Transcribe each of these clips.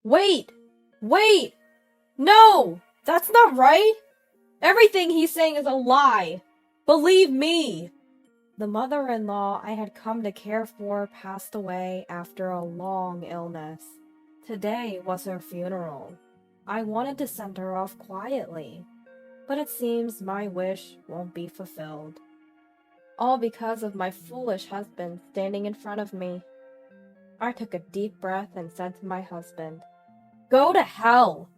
Wait! Wait! No! That's not right! Everything he's saying is a lie! Believe me! The mother-in-law I had come to care for passed away after a long illness. Today was her funeral. I wanted to send her off quietly, but it seems my wish won't be fulfilled. All because of my foolish husband standing in front of me. I took a deep breath and said to my husband, "Go to hell!"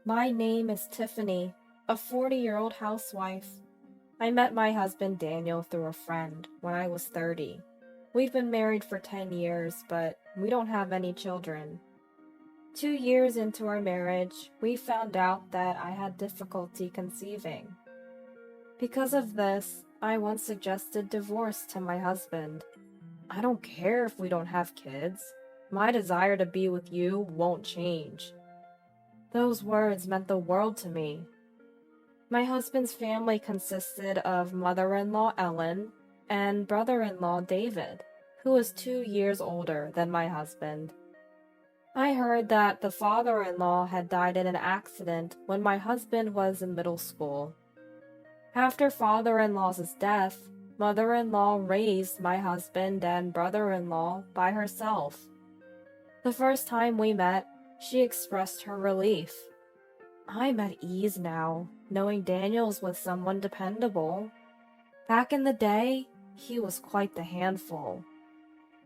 My name is Tiffany, a 40-year-old housewife. I met my husband Daniel through a friend when I was 30. We've been married for 10 years, but we don't have any children. 2 years into our marriage, we found out that I had difficulty conceiving. Because of this, I once suggested divorce to my husband. I don't care if we don't have kids. My desire to be with you won't change. Those words meant the world to me. My husband's family consisted of mother-in-law Ellen and brother-in-law David, who was 2 years older than my husband. I heard that the father-in-law had died in an accident when my husband was in middle school. After father-in-law's death, mother-in-law raised my husband and brother-in-law by herself. The first time we met, she expressed her relief. I'm at ease now, knowing Daniel's with someone dependable. Back in the day, he was quite the handful.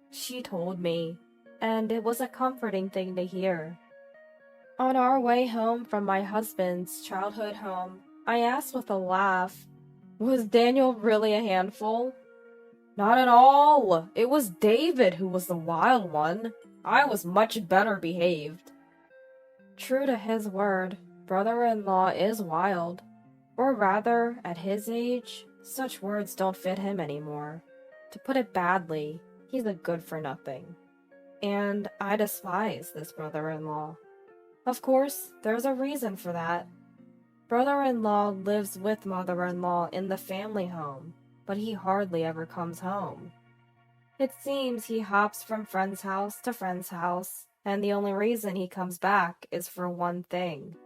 She told me, and it was a comforting thing to hear. On our way home from my husband's childhood home, I asked with a laugh, "Was Daniel really a handful?" "Not at all. It was David who was the wild one. I was much better behaved." True to his word, brother-in-law is wild. Or rather, at his age, such words don't fit him anymore. To put it badly, he's a good-for-nothing. And I despise this brother-in-law. Of course, there's a reason for that. Brother-in-law lives with mother-in-law in the family home, but he hardly ever comes home. It seems he hops from friend's house to friend's house, and the only reason he comes back is for one thing.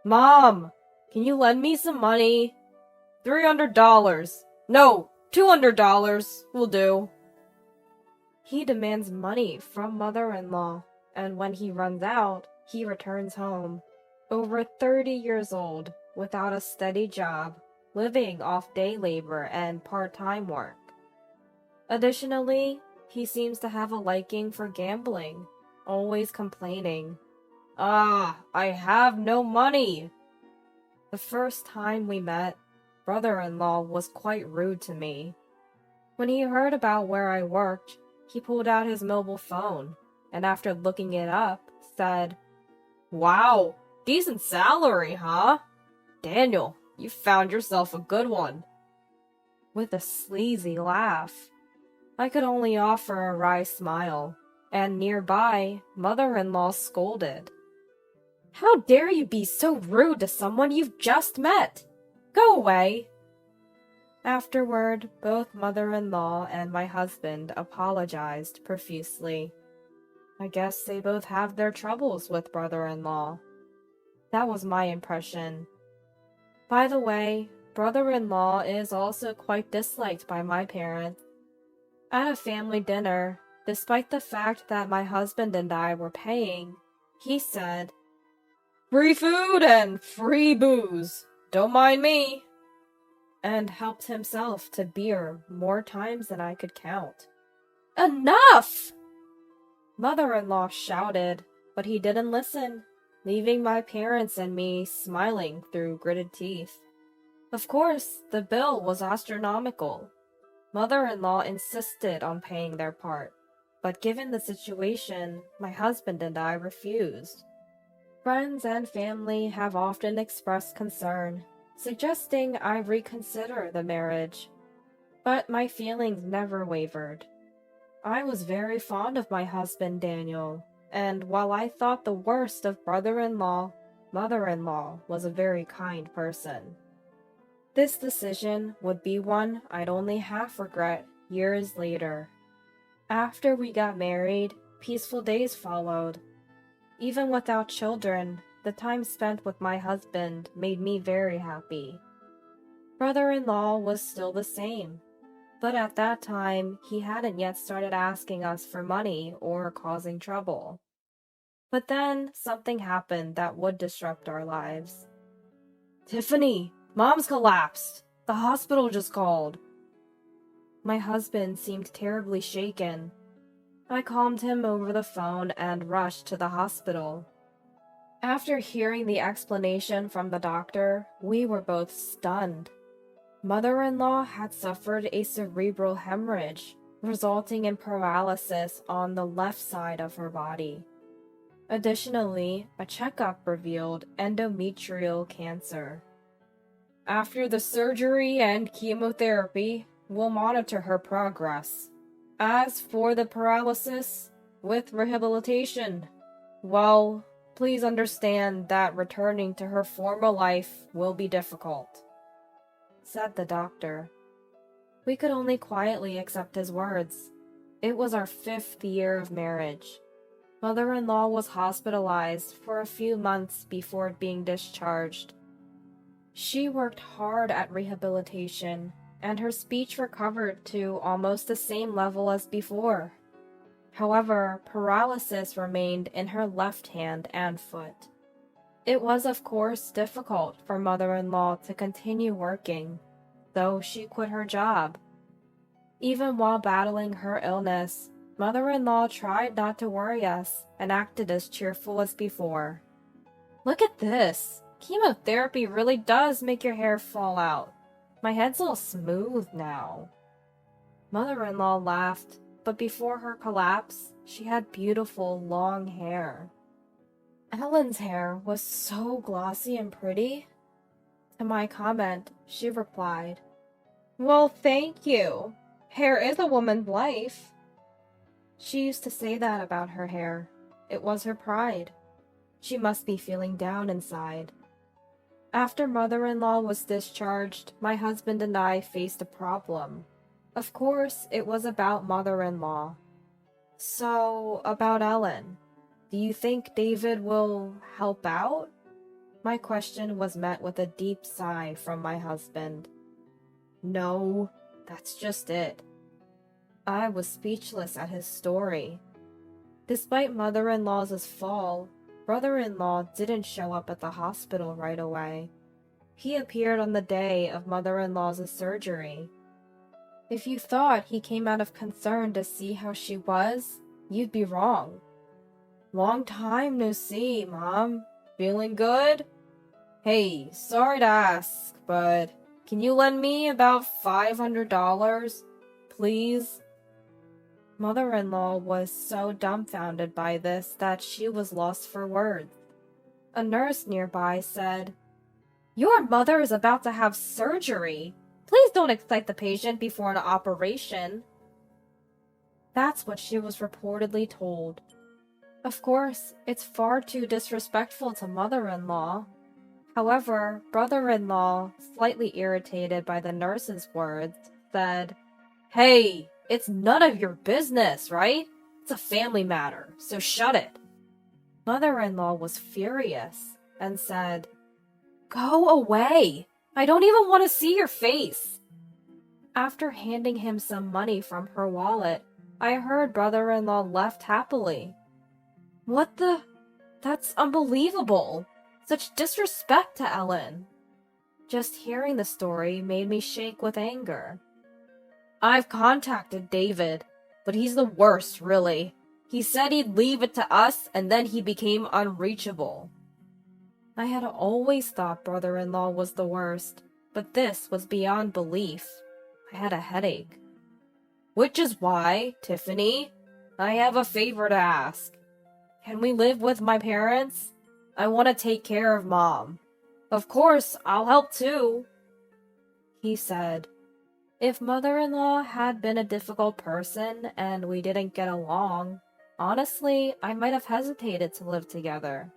"Mom, can you lend me some money? $300. No, $200 will do." He demands money from mother-in-law, and when he runs out, he returns home. Over 30 years old, without a steady job, living off day labor and part-time work. Additionally, he seems to have a liking for gambling, always complaining, I have no money." The first time we met, brother-in-law was quite rude to me. When he heard about where I worked, he pulled out his mobile phone, and after looking it up, said, "Wow, decent salary, huh? Daniel, you found yourself a good one." With a sleazy laugh. I could only offer a wry smile, and nearby, mother-in-law scolded. "How dare you be so rude to someone you've just met? Go away." Afterward, both mother-in-law and my husband apologized profusely. I guess they both have their troubles with brother-in-law. That was my impression. By the way, brother-in-law is also quite disliked by my parents. At a family dinner, despite the fact that my husband and I were paying, he said, "Free food and free booze. Don't mind me," and helped himself to beer more times than I could count. "Enough!" Mother-in-law shouted, but he didn't listen, leaving my parents and me smiling through gritted teeth. Of course, the bill was astronomical. Mother-in-law insisted on paying their part, but given the situation, my husband and I refused. Friends and family have often expressed concern, suggesting I reconsider the marriage, but my feelings never wavered. I was very fond of my husband Daniel, and while I thought the worst of brother-in-law, mother-in-law was a very kind person. This decision would be one I'd only half regret years later. After we got married, peaceful days followed. Even without children, the time spent with my husband made me very happy. Brother-in-law was still the same, but at that time, he hadn't yet started asking us for money or causing trouble. But then, something happened that would disrupt our lives. "Tiffany, Mom's collapsed! The hospital just called!" My husband seemed terribly shaken. I calmed him over the phone and rushed to the hospital. After hearing the explanation from the doctor, we were both stunned. Mother-in-law had suffered a cerebral hemorrhage, resulting in paralysis on the left side of her body. Additionally, a checkup revealed endometrial cancer. "After the surgery and chemotherapy, we'll monitor her progress. As for the paralysis, with rehabilitation, well, please understand that returning to her former life will be difficult," said the doctor. We could only quietly accept his words. It was our 5th year of marriage. Mother-in-law was hospitalized for a few months before being discharged. She worked hard at rehabilitation, and her speech recovered to almost the same level as before. However, paralysis remained in her left hand and foot. It was, of course, difficult for mother-in-law to continue working, though she quit her job. Even while battling her illness, mother-in-law tried not to worry us and acted as cheerful as before. "Look at this! Chemotherapy really does make your hair fall out. My head's all smooth now." Mother-in-law laughed, but before her collapse, she had beautiful long hair. Ellen's hair was so glossy and pretty. To my comment, she replied, "Well, thank you. Hair is a woman's life." She used to say that about her hair. It was her pride. She must be feeling down inside. After mother-in-law was discharged, my husband and I faced a problem. Of course, it was about mother-in-law. "So, about Ellen. Do you think David will help out?" My question was met with a deep sigh from my husband. "No, that's just it." I was speechless at his story. Despite mother-in-law's fall, brother-in-law didn't show up at the hospital right away. He appeared on the day of mother-in-law's surgery. If you thought he came out of concern to see how she was, you'd be wrong. "Long time no see, Mom. Feeling good? Hey, sorry to ask, but can you lend me about $500, please?" Mother-in-law was so dumbfounded by this that she was lost for words. A nurse nearby said, "Your mother is about to have surgery. Please don't excite the patient before an operation." That's what she was reportedly told. Of course, it's far too disrespectful to mother-in-law. However, brother-in-law, slightly irritated by the nurse's words, said, "Hey, it's none of your business, right? It's a family matter, so shut it." Mother-in-law was furious and said, "Go away! I don't even want to see your face." After handing him some money from her wallet, I heard brother-in-law left happily. What the? That's unbelievable! Such disrespect to Ellen. Just hearing the story made me shake with anger. "I've contacted David, but he's the worst, really. He said he'd leave it to us, and then he became unreachable." I had always thought brother-in-law was the worst, but this was beyond belief. I had a headache. "Which is why, Tiffany, I have a favor to ask. Can we live with my parents? I want to take care of Mom. Of course, I'll help too," he said. If mother-in-law had been a difficult person and we didn't get along, honestly, I might have hesitated to live together.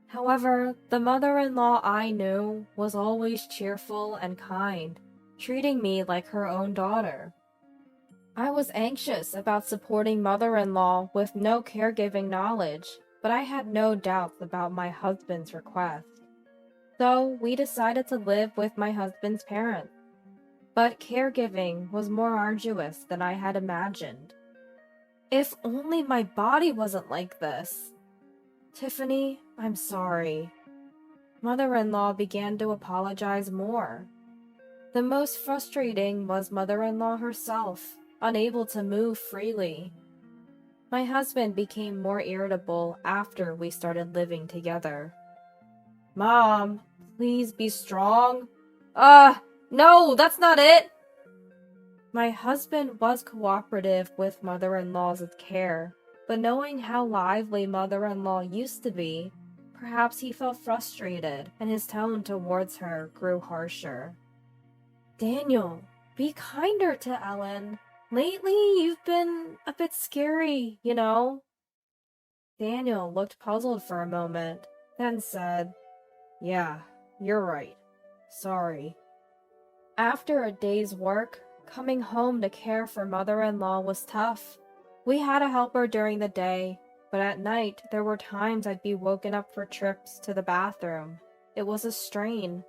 However, the mother-in-law I knew was always cheerful and kind, treating me like her own daughter. I was anxious about supporting mother-in-law with no caregiving knowledge, but I had no doubts about my husband's request. So we decided to live with my husband's parents. But caregiving was more arduous than I had imagined. If only my body wasn't like this. Tiffany, I'm sorry. Mother-in-law began to apologize more. The most frustrating was mother-in-law herself, unable to move freely. My husband became more irritable after we started living together. Mom, please be strong. No, that's not it. My husband was cooperative with mother-in-law's care, but knowing how lively mother-in-law used to be, perhaps he felt frustrated and his tone towards her grew harsher. Daniel, be kinder to Ellen. Lately, you've been a bit scary, you know? Daniel looked puzzled for a moment, then said, Yeah, you're right. Sorry. After a day's work, coming home to care for mother-in-law was tough. We had a helper during the day, but at night there were times I'd be woken up for trips to the bathroom. It was a strain.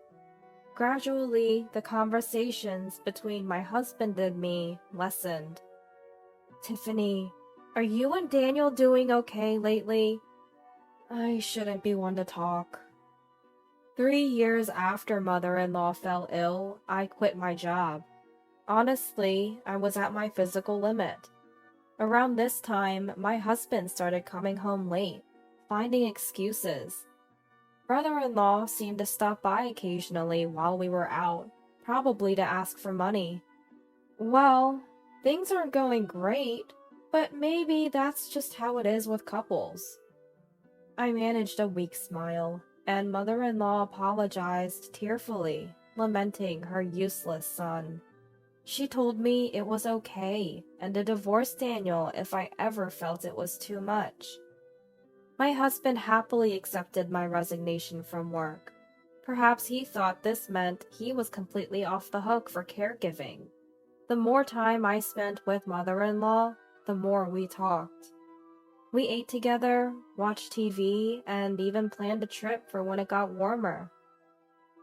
Gradually, the conversations between my husband and me lessened. Tiffany, are you and Daniel doing okay lately? I shouldn't be one to talk. 3 years after mother-in-law fell ill, I quit my job. Honestly, I was at my physical limit. Around this time, my husband started coming home late, finding excuses. Brother-in-law seemed to stop by occasionally while we were out, probably to ask for money. Well, things aren't going great, but maybe that's just how it is with couples. I managed a weak smile, and mother-in-law apologized tearfully, lamenting her useless son. She told me it was okay, and to divorce Daniel if I ever felt it was too much. My husband happily accepted my resignation from work. Perhaps he thought this meant he was completely off the hook for caregiving. The more time I spent with mother-in-law, the more we talked. We ate together, watched TV, and even planned a trip for when it got warmer.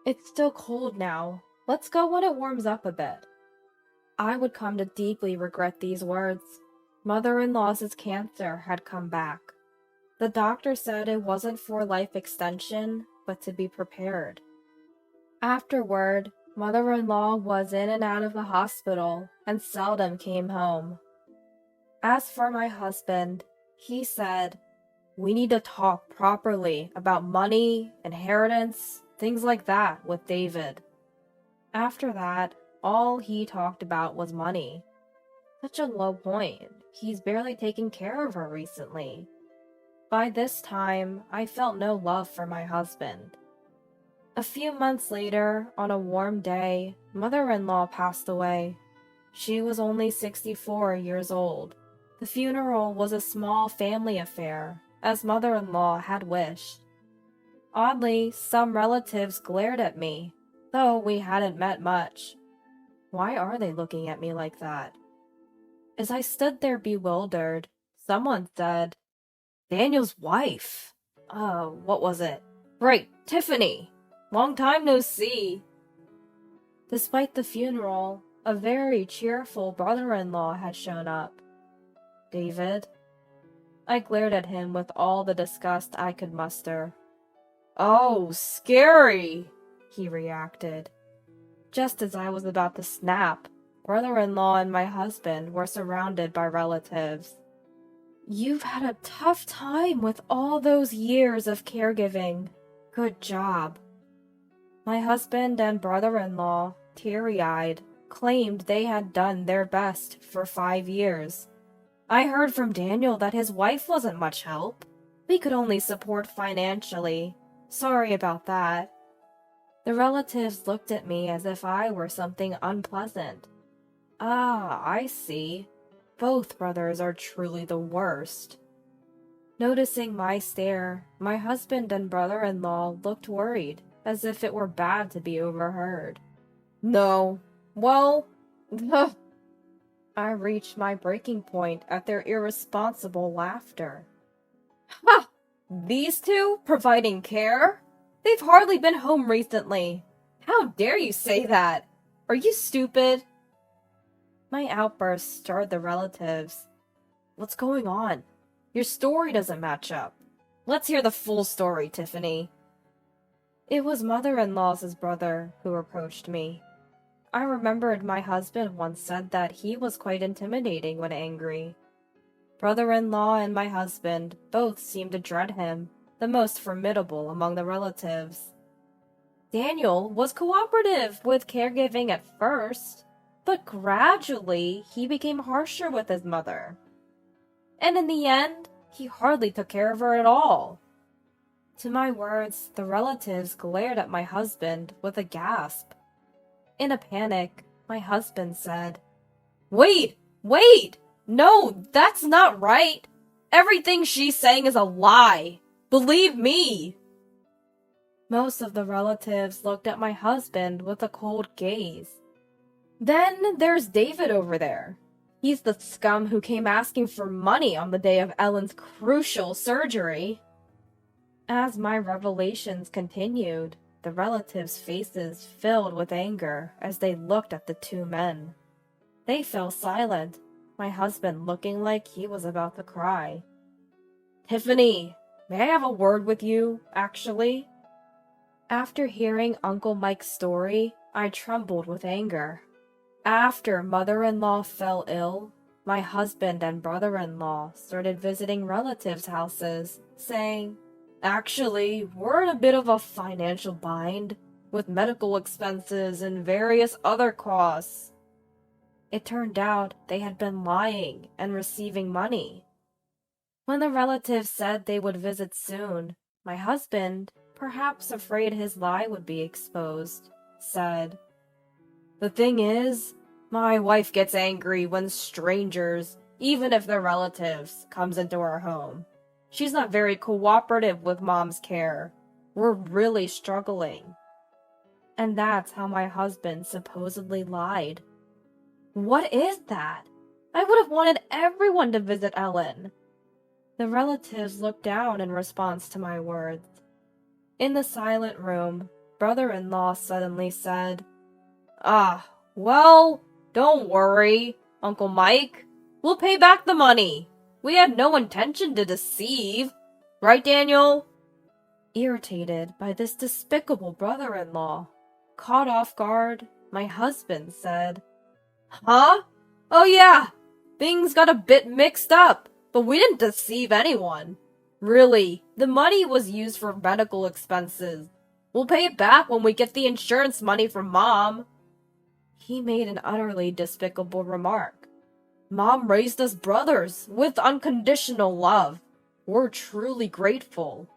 It's still cold now. Let's go when it warms up a bit. I would come to deeply regret these words. Mother-in-law's cancer had come back. The doctor said it wasn't for life extension, but to be prepared. Afterward, mother-in-law was in and out of the hospital and seldom came home. As for my husband, he said, "We need to talk properly about money, inheritance, things like that with David." After that, all he talked about was money. Such a low point. He's barely taken care of her recently. By this time, I felt no love for my husband. A few months later, on a warm day, mother-in-law passed away. She was only 64 years old. The funeral was a small family affair, as mother-in-law had wished. Oddly, some relatives glared at me, though we hadn't met much. Why are they looking at me like that? As I stood there bewildered, someone said, "Daniel's wife." What was it? Right, Tiffany! Long time no see. Despite the funeral, a very cheerful brother-in-law had shown up. David? I glared at him with all the disgust I could muster. "Oh, scary!" he reacted. Just as I was about to snap, brother-in-law and my husband were surrounded by relatives. "You've had a tough time with all those years of caregiving. Good job." My husband and brother-in-law, teary-eyed, claimed they had done their best for 5 years. I heard from Daniel that his wife wasn't much help. We could only support financially. Sorry about that. The relatives looked at me as if I were something unpleasant. Ah, I see. Both brothers are truly the worst. Noticing my stare, my husband and brother-in-law looked worried, as if it were bad to be overheard. No. Well, I reached my breaking point at their irresponsible laughter. "Ha! These two providing care? They've hardly been home recently. How dare you say that? Are you stupid? My outburst stirred the relatives. What's going on? Your story doesn't match up. Let's hear the full story, Tiffany. It was mother-in-law's brother who approached me. I remembered my husband once said that he was quite intimidating when angry. Brother-in-law and my husband both seemed to dread him, the most formidable among the relatives. Daniel was cooperative with caregiving at first, but gradually he became harsher with his mother. And in the end, he hardly took care of her at all. To my words, the relatives glared at my husband with a gasp. In a panic, my husband said, Wait! No, that's not right! Everything she's saying is a lie! Believe me! Most of the relatives looked at my husband with a cold gaze. Then there's David over there. He's the scum who came asking for money on the day of Ellen's crucial surgery. As my revelations continued, the relatives' faces filled with anger as they looked at the two men. They fell silent, my husband looking like he was about to cry. Tiffany, may I have a word with you, actually? After hearing Uncle Mike's story, I trembled with anger. After mother-in-law fell ill, my husband and brother-in-law started visiting relatives' houses, saying, Actually, we're in a bit of a financial bind, with medical expenses and various other costs. It turned out they had been lying and receiving money. When the relatives said they would visit soon, my husband, perhaps afraid his lie would be exposed, said, The thing is, my wife gets angry when strangers, even if they're relatives, comes into our home. She's not very cooperative with Mom's care. We're really struggling. And that's how my husband supposedly lied. What is that? I would have wanted everyone to visit Ellen. The relatives looked down in response to my words. In the silent room, brother-in-law suddenly said, Well, don't worry, Uncle Mike. We'll pay back the money. We had no intention to deceive. Right, Daniel? Irritated by this despicable brother-in-law, caught off guard, my husband said, Huh? Oh yeah, things got a bit mixed up, but we didn't deceive anyone. Really, the money was used for medical expenses. We'll pay it back when we get the insurance money from Mom. He made an utterly despicable remark. Mom raised us brothers with unconditional love. We're truly grateful.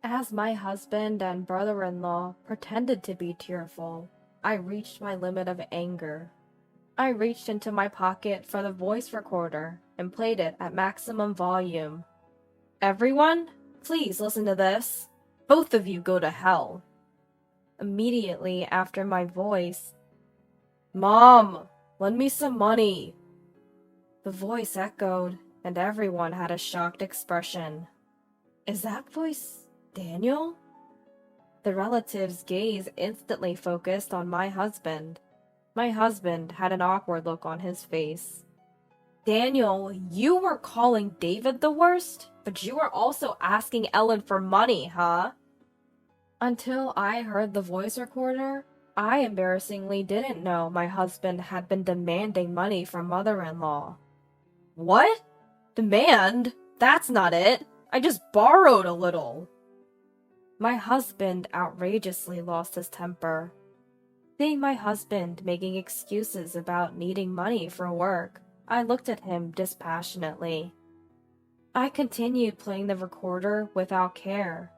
As my husband and brother-in-law pretended to be tearful, I reached my limit of anger. I reached into my pocket for the voice recorder and played it at maximum volume. Everyone, please listen to this. Both of you go to hell. Immediately after my voice, Mom, lend me some money. The voice echoed, and everyone had a shocked expression. Is that voice Daniel? The relatives' gaze instantly focused on my husband. My husband had an awkward look on his face. Daniel, you were calling David the worst, but you were also asking Ellen for money, huh? Until I heard the voice recorder, I embarrassingly didn't know my husband had been demanding money from mother-in-law. What? Demand? That's not it. I just borrowed a little. My husband outrageously lost his temper. Seeing my husband making excuses about needing money for work, I looked at him dispassionately. I continued playing the recorder without care.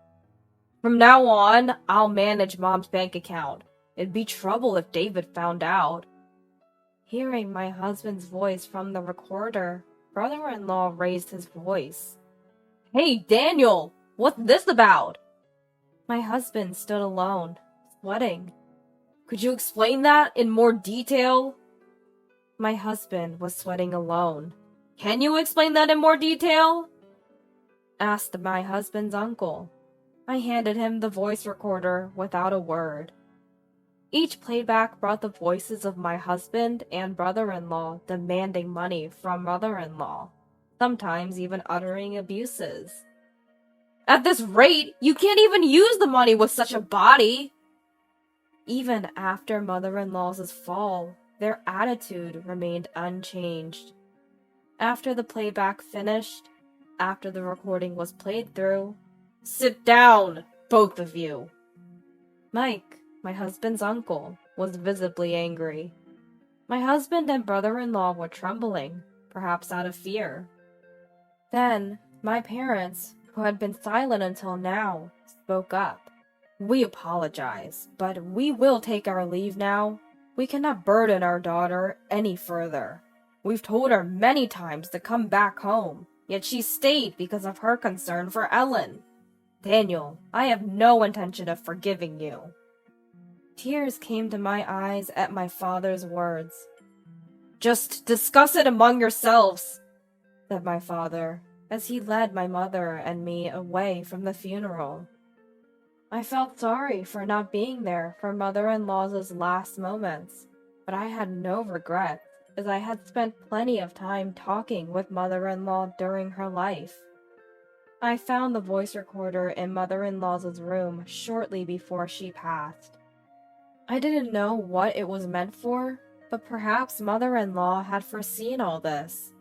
From now on, I'll manage Mom's bank account. It'd be trouble if David found out. Hearing my husband's voice from the recorder, brother-in-law raised his voice. Hey, Daniel! What's this about? My husband stood alone, sweating. Could you explain that in more detail? My husband was sweating alone. Can you explain that in more detail? asked my husband's uncle. I handed him the voice recorder without a word. Each playback brought the voices of my husband and brother-in-law demanding money from mother-in-law, sometimes even uttering abuses. At this rate, you can't even use the money with such a body! Even after mother-in-law's fall, their attitude remained unchanged. After the playback finished, after the recording was played through, "Sit down, both of you!" Mike, my husband's uncle, was visibly angry. My husband and brother-in-law were trembling, perhaps out of fear. Then, my parents, who had been silent until now, spoke up. "We apologize, but we will take our leave now. We cannot burden our daughter any further. We've told her many times to come back home, yet she stayed because of her concern for Ellen. Daniel, I have no intention of forgiving you." Tears came to my eyes at my father's words. "Just discuss it among yourselves," said my father, as he led my mother and me away from the funeral. I felt sorry for not being there for mother-in-law's last moments, but I had no regrets, as I had spent plenty of time talking with mother-in-law during her life. I found the voice recorder in mother-in-law's room shortly before she passed. I didn't know what it was meant for, but perhaps mother-in-law had foreseen all this.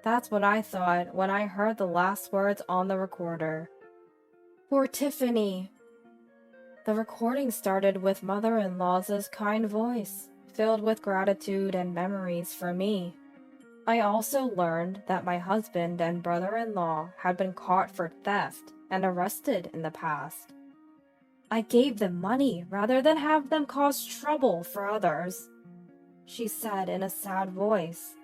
That's what I thought when I heard the last words on the recorder. "For Tiffany." The recording started with mother-in-law's kind voice, filled with gratitude and memories for me. I also learned that my husband and brother-in-law had been caught for theft and arrested in the past. "I gave them money rather than have them cause trouble for others," she said in a sad voice.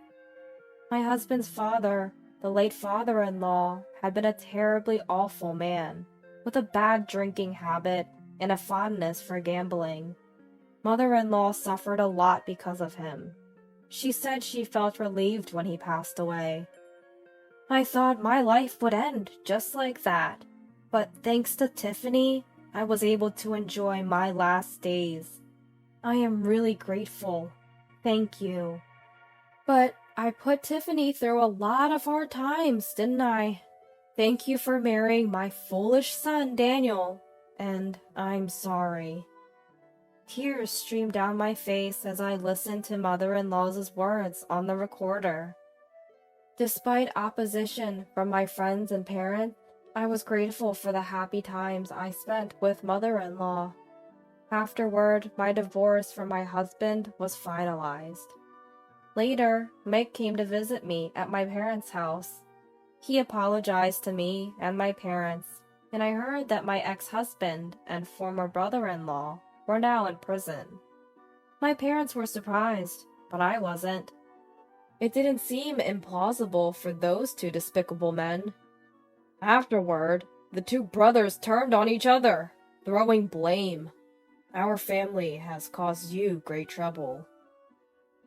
My husband's father, the late father-in-law, had been a terribly awful man, with a bad drinking habit and a fondness for gambling. Mother-in-law suffered a lot because of him. She said she felt relieved when he passed away. I thought my life would end just like that, but thanks to Tiffany, I was able to enjoy my last days. I am really grateful. Thank you. But I put Tiffany through a lot of hard times, didn't I? Thank you for marrying my foolish son, Daniel, and I'm sorry. Tears streamed down my face as I listened to mother-in-law's words on the recorder. Despite opposition from my friends and parents, I was grateful for the happy times I spent with mother-in-law. Afterward, my divorce from my husband was finalized. Later, Mike came to visit me at my parents' house. He apologized to me and my parents, and I heard that my ex-husband and former brother-in-law were now in prison. My parents were surprised, but I wasn't. It didn't seem implausible for those two despicable men. Afterward, the two brothers turned on each other, throwing blame. "Our family has caused you great trouble,"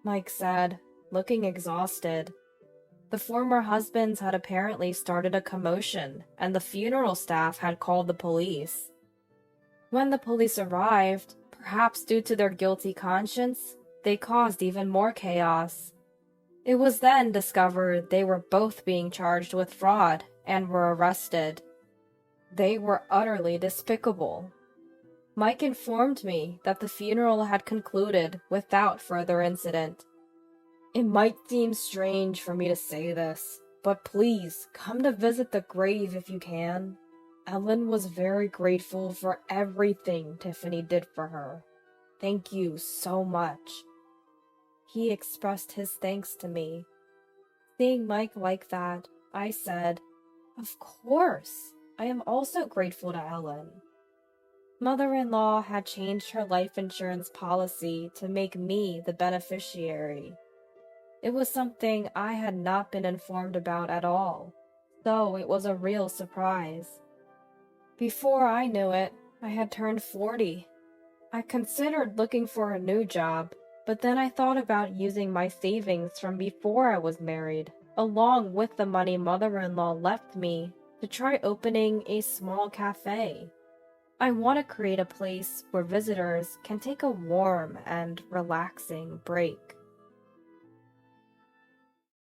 Mike said, looking exhausted. The former husbands had apparently started a commotion, and the funeral staff had called the police. When the police arrived, perhaps due to their guilty conscience, they caused even more chaos. It was then discovered they were both being charged with fraud and were arrested. They were utterly despicable. Mike informed me that the funeral had concluded without further incident. It might seem strange for me to say this, but please come to visit the grave if you can. Ellen was very grateful for everything Tiffany did for her. Thank you so much. He expressed his thanks to me. Seeing Mike like that, I said, "Of course, I am also grateful to Ellen." Mother-in-law had changed her life insurance policy to make me the beneficiary. It was something I had not been informed about at all, so it was a real surprise. Before I knew it, I had turned 40. I considered looking for a new job, but then I thought about using my savings from before I was married, along with the money mother-in-law left me, to try opening a small cafe. I want to create a place where visitors can take a warm and relaxing break.